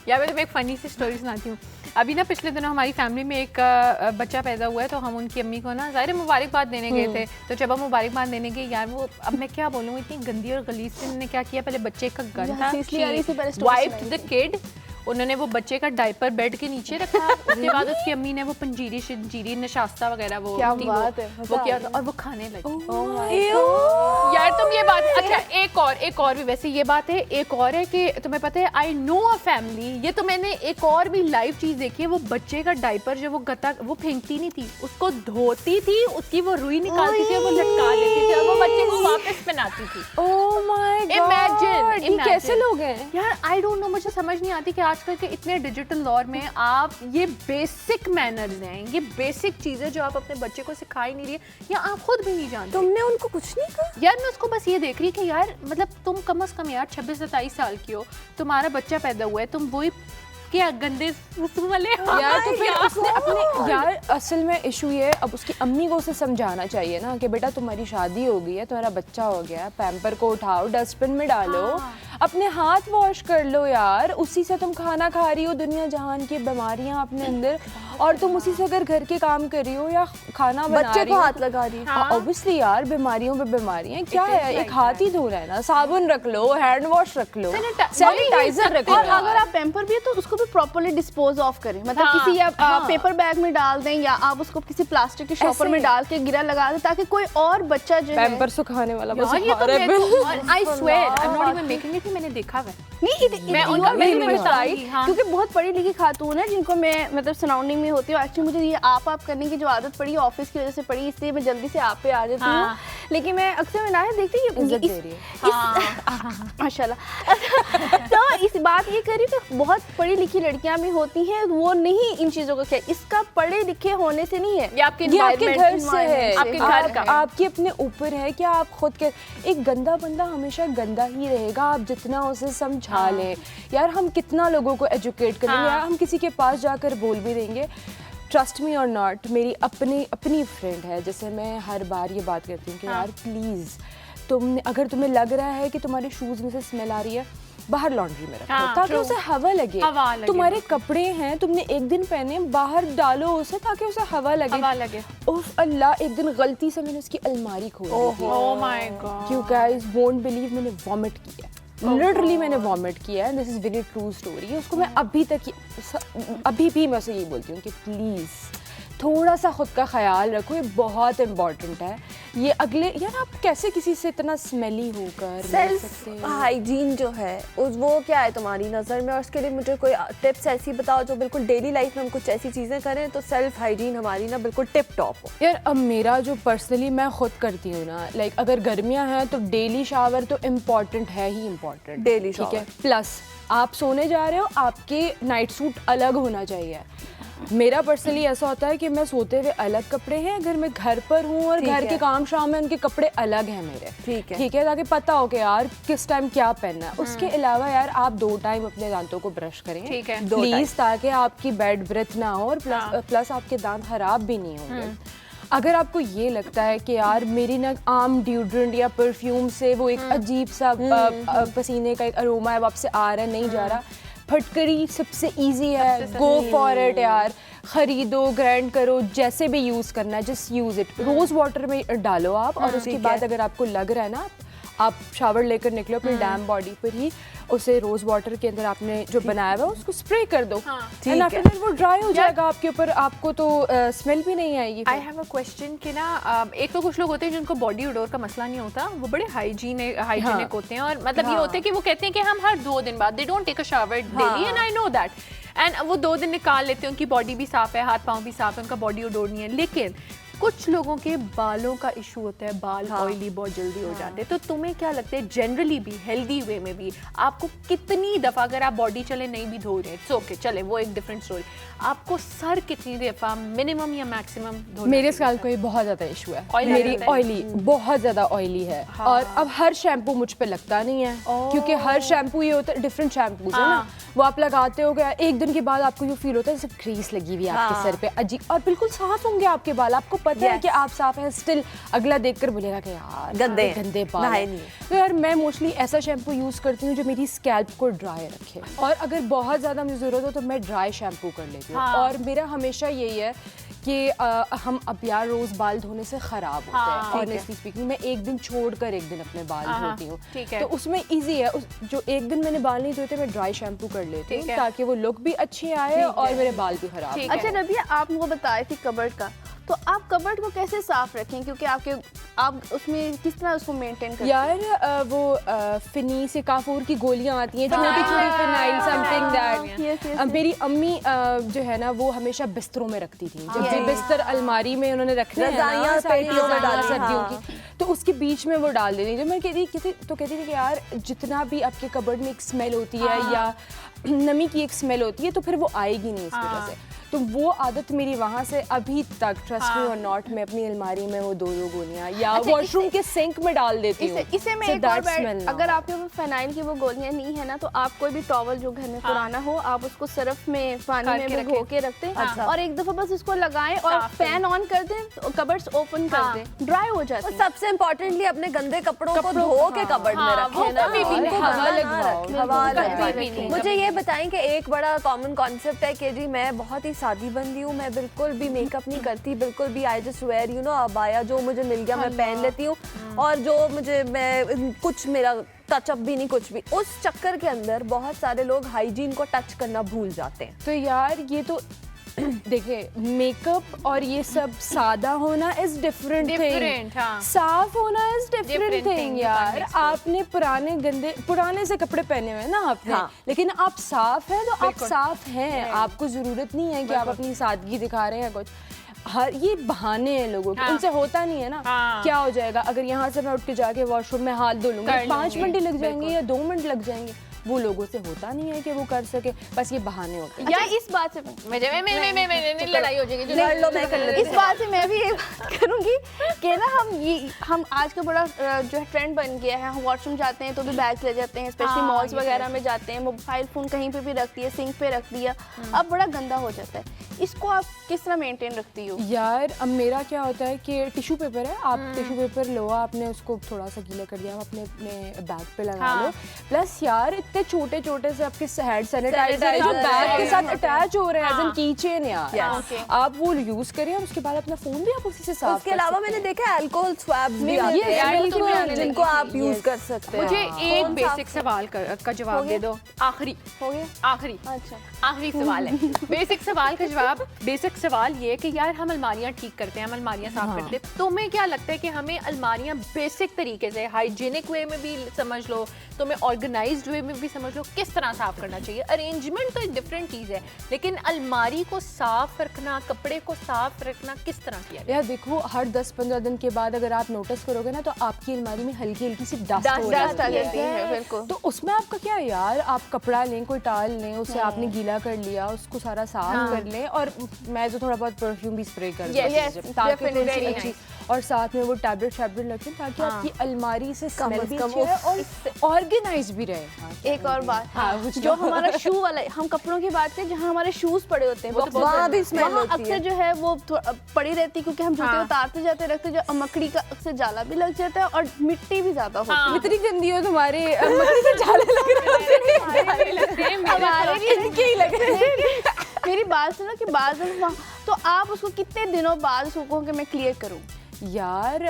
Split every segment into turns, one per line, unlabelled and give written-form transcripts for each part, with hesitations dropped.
या मैं तुम्हें एक फ़नी सी स्टोरी सुनाती हूँ। अभी ना पिछले दिनों हमारी फैमिली में एक बच्चा पैदा हुआ है, तो हम उनकी अम्मी को ना ज़ाहिर मुबारकबाद देने गए थे। तो जब हम मुबारकबाद देने गए यार, वो अब मैं क्या बोलूँ, इतनी गंदी और गलीज से उन्होंने क्या किया, पहले बच्चे का गन था, वाइप्ड द किड, उन्होंने वो बच्चे का डायपर बेड के नीचे रखा। उसके बाद उसकी अम्मी ने वो पंजीरी शंजीरी नशास्ता वगैरह वो
क्या बात है,
वो किया और वो खाने लगी।
यार
तुम ये बात, अच्छा एक और भी वैसे ये बात है, एक और है कि तुम्हें पता है आई नो अ फैमिली, ये तो मैंने एक और भी लाइव चीज देखी है। वो बच्चे का डायपर जो वो गता वो फेंकती नहीं थी, उसको धोती थी, उसकी वो रुई निकालती थी और वो लटका देती थी और वो बच्चे को वापस पहनाती थी।
ओह माय गॉड,
इमेजिन
कैसे लोग हैं
यार। आई डोंट नो, मुझे समझ नहीं आती कि आजकल के इतने डिजिटल दौर में आप ये बेसिक मैनर्स हैं, ये बेसिक चीजें जो आप अपने बच्चे को सिखा ही नहीं रही है या आप खुद भी नहीं जानते।
तुमने उनको कुछ नहीं कहा
यार? मैं उसको बस ये देख रही कि यार मतलब तुम कम से कम यार 26-27 साल की हो, तुम्हारा बच्चा पैदा हुआ है, तुम वही क्या गंदे वाले
यार। तो फिर उसने अपने यार असल में इशू ये, अब उसकी अम्मी को उसे समझाना चाहिए ना कि बेटा तुम्हारी शादी हो गई है, तुम्हारा बच्चा हो गया है, पैम्पर को उठाओ, डस्टबिन में डालो, अपने हाथ वॉश कर लो यार, उसी से तुम खाना खा रही हो, दुनिया जहान की बीमारियां अपने अंदर, और तुम उसी से अगर घर के काम कर रही हो या खाना बना
बच्चे
रही
को
हो,
हाथ लगा रही है।
ऑब्वियसली यार बीमारियों पे बीमारियां क्या है, एक हाथ ही धोना है ना, साबुन रख लो, हैंड वॉश रख लो, सैनिटाइजर रख लो।
और अगर आप पैम्पर भी है तो उसको भी प्रॉपर्ली डिस्पोज ऑफ करें, मतलब किसी आप पेपर बैग में डाल दें या आप उसको किसी प्लास्टिक के शॉपर में डाल के गिरा लगा दें, ताकि कोई और बच्चा जो है
पैम्पर सुखाने वाला बस
I swear I am not even making it, मैंने देखा है।
मैं उनका क्योंकि बहुत पढ़ी लिखी खातून है जिनको मैं मतलब सराउंडिंग में होती हूँ। एक्चुअली मुझे ये आप करने की जो आदत पड़ी है ऑफिस की वजह से पड़ी, इसलिए मैं जल्दी से आप पे आ जाती हूँ। लेकिन मैं अक्सर में ना देखती हूँ माशाल्लाह। तो इस बात ये करी तो बहुत पढ़ी लिखी लड़कियां भी होती हैं, वो नहीं इन चीजों का क्या, इसका पढ़े लिखे होने से नहीं है,
ये आपके
घर से है,
आपके घर का,
आपके अपने ऊपर है कि आप खुद के। एक गंदा बंदा हमेशा गंदा ही रहेगा, आप जितना उसे समझा लें। यार हम कितना लोगों को एजुकेट करेंगे, यार हम किसी के पास जाकर बोल भी देंगे। ट्रस्ट मी और नॉट, मेरी अपनी फ्रेंड है, जैसे मैं हर बार ये बात करती हूँ कि यार प्लीज़ अगर तुम्हें लग रहा है कि तुम्हारे शूज़ में से स्मेल आ रही है, बाहर लॉन्ड्री में रखो ताकि उसे हवा लगे। तुम्हारे कपड़े हैं, तुमने एक दिन पहने, बाहर डालो उसे ताकि उसे हवा लगे। उफ अल्लाह, एक दिन गलती से मैंने उसकी अलमारी खोली।
Oh my God,
you guys won't believe, मैंने वॉमिट किया, लिटरली मैंने वॉमिट किया है। This is very true story. उसको मैं अभी भी मैं उसे यही बोलती हूँ कि प्लीज़ थोड़ा सा खुद का ख्याल रखो, ये बहुत इम्पॉर्टेंट है। ये अगले यार आप कैसे किसी से इतना स्मेली होकर
सेल्फ हाइजीन जो है वो क्या है तुम्हारी नज़र में, और उसके लिए मुझे कोई टिप्स ऐसी बताओ जो बिल्कुल डेली लाइफ में हम कुछ ऐसी चीज़ें करें तो सेल्फ हाइजीन हमारी ना बिल्कुल टिप टॉप हो।
यार अब मेरा जो पर्सनली मैं खुद करती हूँ ना, लाइक अगर गर्मियाँ हैं तो डेली शावर तो इम्पॉर्टेंट है ही इम्पॉर्टेंट,
डेली
ठीक है। प्लस आप सोने जा रहे हो, आपके नाइट सूट अलग होना चाहिए। मेरा पर्सनली ऐसा होता है कि मैं सोते हुए अलग कपड़े हैं, अगर मैं घर पर हूँ और घर के काम शाम में उनके कपड़े अलग हैं मेरे, ठीक है, ताकि पता हो कि यार किस टाइम क्या पहनना है। उसके अलावा यार आप 2 टाइम अपने दांतों को ब्रश करें,
ठीक है,
प्लीज, ताकि आपकी बैड ब्रेथ ना हो और प्लस आपके दांत खराब भी नहीं होंगे। अगर आपको ये लगता है कि यार मेरी ना आम डिओड्रेंट या परफ्यूम से वो एक अजीब सा पसीने का एक अरोमा है, आपसे आ रहा है, नहीं जा रहा, फटकरी सबसे इजी है, गो फॉर इट यार। खरीदो, ग्राइंड करो, जैसे भी यूज़ करना है, just use it. Rose water में डालो आप, और उसके बाद अगर आपको लग रहा है ना, आप शावर लेकर निकलो अपनी डैम बॉडी पर ही, उसे रोज वाटर के अंदर आपने जो बनाया हुआ उसको स्प्रे कर दो, एंड आफ्टर दैट वो ड्राई हो जाएगा आपके ऊपर, आपको तो स्मेल भी नहीं आएगी।
आई हैव अ क्वेश्चन कि ना एक तो कुछ लोग होते हैं जिनको बॉडी ओडोर का मसला नहीं होता, वो बड़े हाइजीनिक होते हैं, और मतलब ये होते हैं कि वो कहते हैं कि हम हर 2 दिन बाद they don't take a shower daily, and I know that, and वो 2 दिन निकाल लेते हैं, उनकी बॉडी भी साफ है, हाथ पाँव भी साफ है, उनका बॉडी ओडोर नहीं है। लेकिन कुछ लोगों के बालों का इशू होता है, बाल ऑयली बहुत जल्दी हो जाते हैं। तो तुम्हें क्या लगता है जनरली भी हेल्दी वे में भी आपको कितनी दफ़ा, अगर आप बॉडी चले नहीं भी धो रहे हैं, इट्स ओके, चले वो एक डिफरेंट स्टोरी, आपको सर कितनी दफ़ा मिनिमम या मैक्सिमम धोना?
मेरे साल को ये बहुत ज़्यादा इशू है, मेरी ऑयली बहुत ज़्यादा ऑयली है, और अब हर शैम्पू मुझ पे लगता नहीं है, क्योंकि हर शैम्पू ये होता है, डिफरेंट शैम्पूज है ना, वो आप लगाते हो गया, एक दिन के बाद आपको ये फील होता है जैसे ग्रीस लगी हुई है आपके सर पे, अजीब, और बिल्कुल साफ होंगे आपके बाल, आपको पता है कि आप साफ हैं, स्टिल अगला देखकर बोलेगा कि यार गंदे बाल हैं। तो यार मैं मोस्टली ऐसा शैम्पू यूज़ करती हूँ जो मेरी स्कैल्प को ड्राई रखे, और अगर बहुत ज़्यादा मुझे ज़रूरत हो तो मैं ड्राई शैम्पू कर लेती हूँ। और मेरा हमेशा यही है कि हम अब यार रोज़ बाल धोने से ख़राब होते हैं, ऑनेस्टली स्पीकिंग। मैं एक दिन छोड़कर एक दिन अपने बाल धोती हूँ, तो उसमें इजी है। जो एक दिन मैंने बाल नहीं धोए थे, मैं ड्राई शैम्पू कर लेती हूँ ताकि वो लुक भी अच्छी आए और मेरे बाल भी ख़राब।
अच्छा रबिया, आप मुझे बताए थे कबर्ड का, तो आप कबर्ड को कैसे साफ रखें, क्योंकि आप उसमें किस तरह उसको मेंटेन करते हैं?
यार वो फिनीस या काफूर की गोलियां आती हैं, छोटी छोटी फिनाइल समथिंग दैट। मेरी अम्मी जो है ना वो हमेशा बिस्तरों में रखती थी, जब भी बिस्तर अलमारी में उन्होंने रखने सर्दियों की, तो उसके बीच में वो डाल देती थी। मैं कहती थी कि यार जितना भी आपके कबर्ड में एक स्मेल होती है या नमी की एक स्मेल होती है, तो फिर वो आएगी नहीं इस वजह से। तो वो आदत मेरी वहाँ से अभी तक, ट्रस्ट मी और नॉट, मैं अपनी अलमारी में वो 2-2 गोलियाँ या वॉशरूम के सिंक में डाल देती हूँ।
इसे मैं एक और अगर आपके वो फिनाइल की वो गोलियाँ नहीं है ना, तो आप कोई भी टॉवल जो घर में पुराना हो, आप उसको सर्फ में पानी में भिगो के रखते हैं और एक दफा बस उसको लगाएं और फैन ऑन कर दें, तो कबर्ड्स ओपन कर दें, ड्राई हो जाते हैं।
सबसे इम्पोर्टेंटली अपने गंदे कपड़ों को धो के कबर्ड में रखें ना, हवा लगवाओ। मुझे ये बताएं कि एक बड़ा कॉमन कॉन्सेप्ट है कि जी मैं बहुत ही शादी बंदी हूँ, मैं बिल्कुल भी मेकअप नहीं करती, बिल्कुल भी I just wear you know abaya, जो मुझे मिल गया मैं पहन लेती हूँ, और जो मुझे मैं कुछ मेरा टचअप भी नहीं, कुछ भी। उस चक्कर के अंदर बहुत सारे लोग हाइजीन को टच करना भूल जाते हैं।
तो यार ये तो देखिए, मेकअप और ये सब सादा होना इज डिफरेंट थिंग, साफ होना इज डिफरेंट थिंग। यार आपने पुराने से कपड़े पहने हुए हैं ना आपने, लेकिन आप साफ हैं तो आप साफ हैं, आपको जरूरत नहीं है कि आप अपनी सादगी दिखा रहे हैं कुछ। ये बहाने हैं लोगों के, उनसे होता नहीं है ना। क्या हो जाएगा अगर यहाँ से मैं उठ के जाके वॉशरूम में हाथ धो लूंगी, 5 मिनट लग जाएंगे या 2 मिनट लग जाएंगे, वो लोगों से होता नहीं है कि वो कर सके, बस ये बहाने होते हैं।
या इस बात से
मैं लड़ाई हो जाएगी,
इस बात से मैं भी ये बात करूंगी कि ना हम आज का बड़ा जो है ट्रेंड बन गया है, हम वॉशरूम जाते हैं तो भी बैग्स ले जाते हैं, स्पेशली मॉल्स वगैरह में जाते हैं, मोबाइल फोन कहीं पे भी रख दिया, सिंक पे रख दिया, अब बड़ा गंदा हो जाता है। इसको आप किस तरह मेंटेन रखती हो?
यार अब मेरा क्या होता है कि टिश्यू पेपर है, आप टिश्यू पेपर लो, आपने उसको थोड़ा सा गीला कर दिया, आप अपने बैग पे लगा लो। प्लस यार इतने छोटे छोटे से आपके हैंड सैनिटाइजर जो बैग के साथ अटैच हो रहे हैं, एज एन कीचेन यार, आप वो यूज करें और उसके बाद अपना फोन भी आप उसी से साफ।
उसके अलावा मैंने देखा है अल्कोहल स्वैब्स भी आते हैं जिनको आप यूज कर सकते हैं।
मुझे एक बेसिक सवाल का जवाब दे दो, आखिरी
हो गया,
आखिरी सवाल है। बेसिक सवाल का जवाब, बेसिक सवाल ये कि यार हम अलमारियां ठीक करते हैं, हम अलमारियां साफ करते हैं, तुम्हें क्या लगता है कि हमें अलमारियां बेसिक तरीके से, हाइजीनिक वे में भी समझ लो, तुम्हें ऑर्गेनाइज्ड वे में भी समझ लो, किस तरह साफ करना चाहिए? अरेंजमेंट तो एक डिफरेंट चीज़ है, लेकिन अलमारी को साफ रखना, कपड़े को साफ रखना किस तरह किया?
यार देखो, हर 10-15 दिन के बाद अगर आप नोटिस करोगे ना, तो आपकी अलमारी में हल्की हल्की सी डस्ट हो जाती है। तो उसमें आपका क्या है यार, आप कपड़ा लें, कोई टाल लें, उससे आपने गीला कर लिया, उसको सारा साफ कर लें, और मैं तो थोड़ा बहुत परफ्यूम भी स्प्रे कर दूँ ताकि, और साथ में वो टैबलेट रखें ताकि आपकी अलमारी से स्मेल भी अच्छी है और ऑर्गेनाइज भी रहे।
एक और बात, जो हमारा शू वाला, हम कपड़ों की बात करें, जहाँ हमारे शूज पड़े होते हैं वहाँ भी स्मेल होती है, अक्सर जो है वो पड़ी रहती है, क्योंकि हम जूते उतारते जाते रखते, जो मकड़ी का अक्सर जाला भी लग जाता है और मिट्टी भी ज्यादा होती है।
इतनी गंदी हो तुम्हारे मकड़ी के जाले लग रहे हैं,
हमारे भी इनके ही लग रहे हैं। मेरी बात सुनो कि बाद तो आप उसको कितने दिनों बाद उसको कहो कि मैं क्लियर करूँ?
यार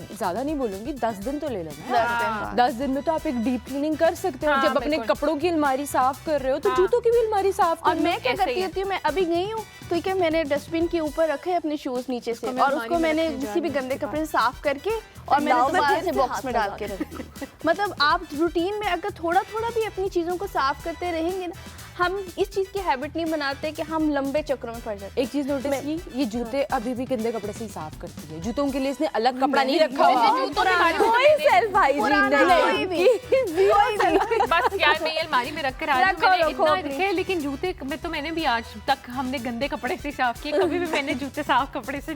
ज्यादा नहीं बोलूंगी, 10 दिन तो ले लेना। 10 दिन में तो आप एक डीप क्लीनिंग कर सकते हो। जब अपने कपड़ों की अलमारी साफ कर रहे हो तो जूतों की भी अलमारी साफ कर।
और मैं क्या करती होती हूँ, मैं अभी गई हूँ तो क्या, मैंने डस्टबिन के ऊपर रखे अपने शूज नीचे से, और उसको मैंने किसी भी गंदे कपड़े से साफ करके और मैंने दोबारा से बॉक्स में डाल के रखी। मतलब आप रूटीन में अगर थोड़ा थोड़ा भी अपनी चीजों को साफ करते रहेंगे ना, हम इस चीज की हैबिट नहीं बनाते कि हम लंबे चक्रों में पड़ जाते।
एक चीज नोटिस की, ये जूते अभी भी गंदे कपड़े से ही साफ करती है। जूतों के लिए इसने अलग कपड़ा नहीं रखा हुआ,
कोई सेल्फ हाइजीन नहीं।
बस यार मैं ये अलमारी में रख कर आ रही हूं, मैंने इतना रखे हैं, लेकिन जूते में तो मैंने भी आज तक हमने गंदे कपड़े से साफ किए, कभी भी मैंने जूते साफ कपड़े से